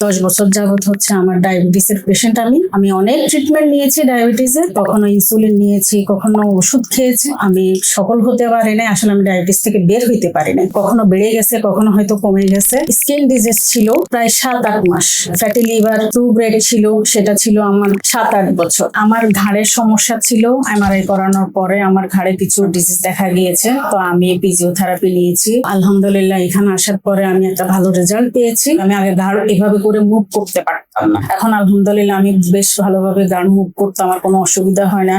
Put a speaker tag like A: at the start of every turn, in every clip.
A: 10 বছর যাবত হচ্ছে আমার ডায়াবেটিসের পেশেন্ট। আমি অনেক ট্রিটমেন্ট নিয়েছি ডায়াবেটিসের, কখনো ইনসুলিন নিয়েছি, কখনো ওষুধ খেয়েছি। আমি সফল হতে পারি নাই, আসলে আমি ডায়াবেটিস থেকে বের হইতে পারি নাই। কখনো বেড়ে গেছে, কখনো হয়তো কমে গেছে। স্কিন ডিজিজ ছিল প্রায় 7-8 মাস। ফ্যাটি লিভার টু গ্রেড ছিল, সেটা ছিল আমার 7-8 বছর। আমার ঘাড়ের সমস্যা ছিল, এমআরআই করানোর পরে আমার ঘাড়ে কিছু ডিজিজ দেখা গিয়েছে, তো আমি ফিজিওথেরাপি নিয়েছি। আলহামদুলিল্লাহ এখানে আসার পরে আমি একটা ভালো রেজাল্ট পেয়েছি। আমি আগে ঘাড় এভাবে করে মুভ করতে পারতাম না, এখন আলহামদুলিল্লাহ আমি বেশ ভালোভাবে ঘাড় মুভ করতে, আমার কোনো অসুবিধা হয় না।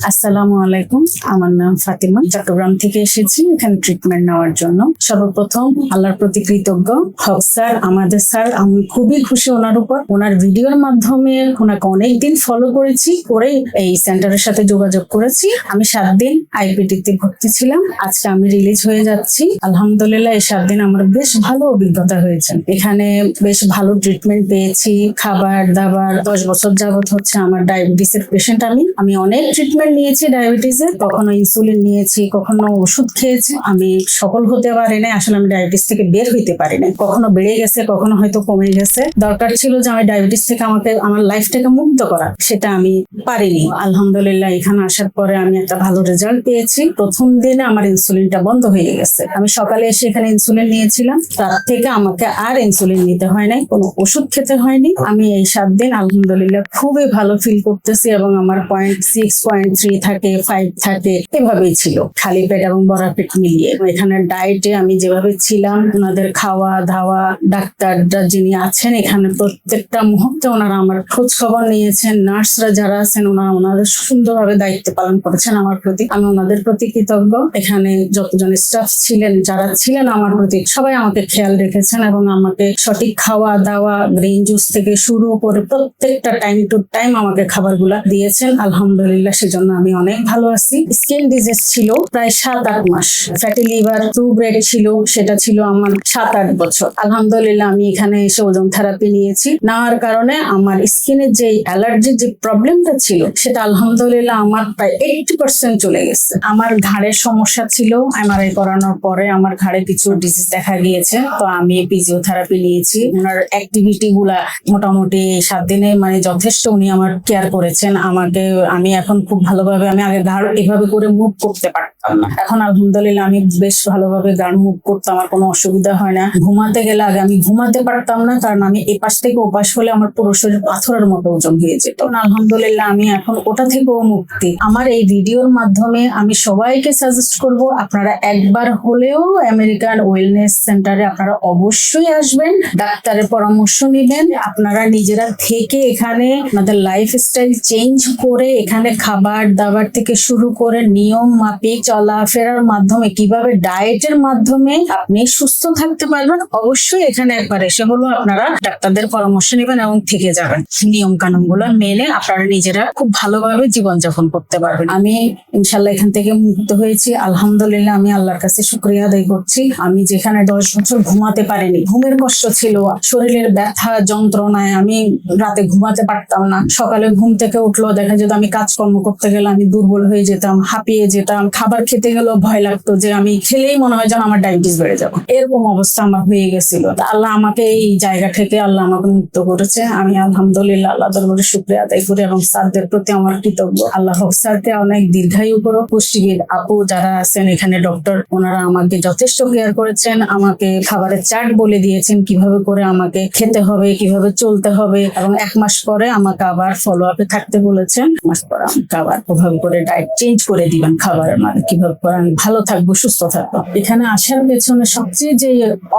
A: আসসালামু আলাইকুম, আমার নাম ফাতিমা, চট্টগ্রাম থেকে এসেছি এখানে ট্রিটমেন্ট নেওয়ার জন্য। সর্বপ্রথম আল্লাহর প্রতি কৃতজ্ঞ। হক স্যার, আমাদের স্যার, আমি খুবই খুশি ওনার উপর। ওনার ভিডিওর মাধ্যমে ওনাকে অনেকদিন ফলো করেছি, করে এই সেন্টারের সাথে যোগাযোগ করেছি। আমি 7 দিন আইপিটিতে ভর্তি ছিলাম, আজকে আমি রিলিজ হয়ে যাচ্ছি। আলহামদুলিল্লাহ এই 7 দিন আমার বেশ ভালো অভিজ্ঞতা হয়েছে। এখানে বেশ ভালো ট্রিটমেন্ট পেয়েছি, খাবার দাবার। 10 বছর যাবত হচ্ছে আমার ডায়াবেটিসের পেশেন্ট। আমি অনেক ট্রিটমেন্ট নিয়েছি ডায়াবেটিসের, কখনো ইনসুলিন নিয়েছি, কখনো ওষুধ খেয়েছি। আমি সফল হতে পারি নাই, আসলে আমি ডায়াবেটিস থেকে বের হইতে পারি নাই। কখনো বেড়ে গেছে, কখনো হয়তো কমে গেছে। দরকার ছিল যে আমি ডায়াবেটিস থেকে আমার লাইফটাকে মুক্ত করা, সেটা আমি পারিনি। আলহামদুলিল্লাহ এখানে আসার পরে আমি একটা ভালো রেজাল্ট পেয়েছি। প্রথম দিনে আমার ইনসুলিনটা বন্ধ হয়ে গেছে। আমি সকালে এসে এখানে ইনসুলিন নিয়েছিলাম, তার থেকে আমাকে আর ইনসুলিন নিতে হয় নাই, কোনো ওষুধ খেতে হয়নি। আমি এই 7 দিন আলহামদুলিল্লাহ খুবই ভালো ফিল করতেছি, এবং আমার 0.6, 0.3 থাকে, 5 থাকে, এভাবেই ছিল, খালি পেট এবং ভরা পেট মিলিয়ে। এখানে ডায়েটে আমি যেভাবে ছিলাম, ওনাদের খাওয়া দাওয়া, ডাক্তাররা যিনি আছেন এখানে প্রত্যেকটা মুহূর্তে ওনারা আমার খোঁজ খবর নিয়েছেন। নার্সরা যারা আছেন ওনাদের সুন্দরভাবে দায়িত্ব পালন করেছেন আমার প্রতি। আমি ওনাদের প্রতি কৃতজ্ঞ। এখানে যতজন স্টাফ ছিলেন, যারা ছিলেন আমার প্রতি, সবাই আমাকে খেয়াল রেখেছেন এবং আমাকে সঠিক খাওয়া দাওয়া, গ্রিন জুস থেকে শুরু করে প্রত্যেকটা টাইম টু টাইম আমাকে খাবারগুলা দিয়েছেন। আলহামদুলিল্লাহ সেজন্য আমি অনেক ভালো আছি। স্কিন ডিজিজ ছিল প্রায় 7-8 মাস। ফ্যাটি লিভার টু গ্রেড ছিল, সেটা ছিল আমার 7-8 বছর। আলহামদুলিল্লাহ আমি এখানে এসে ওজন থেরাপি নিয়েছি। নেওয়ার কারণে আমার স্কিনের যে অ্যালার্জির যে প্রবলেমটা ছিল, সেটা আলহামদুলিল্লাহ আমার প্রায় 80% চলে গেছে। আমার ঘাড়ের সমস্যা ছিল, এমআরআই করানোর পরে আমার ঘাড়ে কিছু ডিজিজ দেখা গিয়েছে, তো আমি ফিজিওথেরাপি নিয়েছি। ওনার অ্যাক্টিভিটি গুলা মোটামুটি 7 দিনে মানে যথেষ্ট উনি আমার কেয়ার করেছেন আমাকে। আমি এখন খুব ভালোভাবে, আমি আগে ঘাড় এভাবে করে মুভ করতে পারতাম না, এখন আলহামদুলিল্লাহ আমি বেশ ভালোভাবে ঘাড় মুভ করতে, আমার কোনো অসুবিধা হয় না। ঘুমাতে গেলে আগে আমি ঘুমাতে পারতাম না, কারণ আমি এপাশ থেকে ওপাশ হলে আমার পুরো শরীর পাথরের মতো ওজন হয়ে যেত। আলহামদুলিল্লাহ আমি এখন ওটা থেকেও মুক্তি। আমার এই ভিডিওর মাধ্যমে আমি সবাইকে সাজেস্ট করব, আপনারা একবার হলেও আমেরিকান ওয়েলনেস সেন্টারে আপনারা অবশ্যই আসবেন, ডাক্তারের পরামর্শ নেবেন। আপনারা নিজেরা থেকে এখানে আপনাদের লাইফস্টাইল চেঞ্জ করে, এখানে খাবার দাবার থেকে শুরু করে নিয়ম মাফিক চলাফেরার মাধ্যমে, কিভাবে ডায়েটের মাধ্যমে আপনি সুস্থ থাকতে পারবেন, অবশ্যই এখানে একবার এসে হলো আপনারা ডাক্তারদের পরামর্শ নেবেন এবং থেকে যাবেন। নিয়ম কানুন গুলো মেনে আপনারা নিজেরা খুব ভালোভাবে জীবনযাপন করতে পারবেন। আমি ইনশাল্লাহ এখান থেকে মুক্ত হয়েছি। আলহামদুলিল্লাহ আমি আল্লাহর কাছে শুকরিয়া আদায় করছি। আমি যেখানে 10 বছর ঘুমাতে পারিনি, ঘুমের কষ্ট ছিল, শরীরের ব্যথা যন্ত্রণায় আমি রাতে ঘুমাতে পারতাম না। সকালে ঘুম থেকে উঠলো দেখা যেত আমি কাজকর্ম করতে গেলে আমি দুর্বল হয়ে যেতাম, হাঁপিয়ে যেতাম। খাবার খেতে গেলেও ভয় লাগতো যে আমি খেলেই মনে হয় যেন আমার ডায়াবেটিস বেড়ে যাবে, এরকম অবস্থা আমার হয়ে গেছিল। আল্লাহ আমাকে এই জায়গা থেকে আল্লাহ আমাকে মুক্ত করেছে। আমি আলহামদুলিল্লাহ আল্লাহ দরবারে শুকরিয়া আদায় করি এবং স্যারদের প্রতি আমার কৃতজ্ঞ। আল্লাহ স্যারকে অনেক দীর্ঘায়ু করো। পুষ্টিবিদ আপু যারা আছেন এখানে, ডক্টর, ওনারা আমাকে যথেষ্ট কেয়ার করেছেন, আমাকে খাবারের চার্ট বলে দিয়েছেন কিভাবে করে আমাকে খেতে হবে, কিভাবে চলতে হবে, এবং 1 মাস পরে আমাকে আবার ফলো আপে থাকতে বলেছেন। 1 মাস পরে আমাকে আবার ওভাবে করে ডায়েট চেঞ্জ করে দিবেন, খাবারের মানে কিভাবে করে আমি ভালো থাকবো, সুস্থ থাকবো। এখানে আসার পেছনে সবচেয়ে যে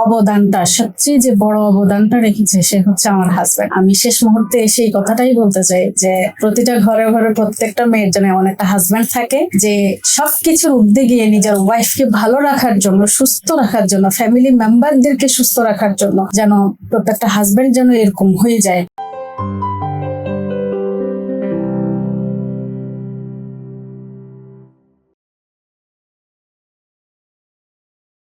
A: অবদানটা, সবচেয়ে যে বড় অবদানটা রেখেছে সে হচ্ছে আমার হাজবেন্ড। আমি শেষ মুহূর্তে এসে এই কথাটাই বলতে চাই যে প্রতিটা ঘরে ঘরে প্রত্যেকটা মেয়ের জন্য এমন একটা হাজবেন্ড থাকে যে সবকিছুর ঊর্ধ্বে গিয়ে নিজের ওয়াইফকে ভালো রাখার জন্য, সুস্থ রাখার জন্য, ফ্যামিলি মেম্বারদেরকে সুস্থ রাখার জন্য, যেন প্রত্যেকটা হাজবেন্ড যেন এরকম হয়ে যায়।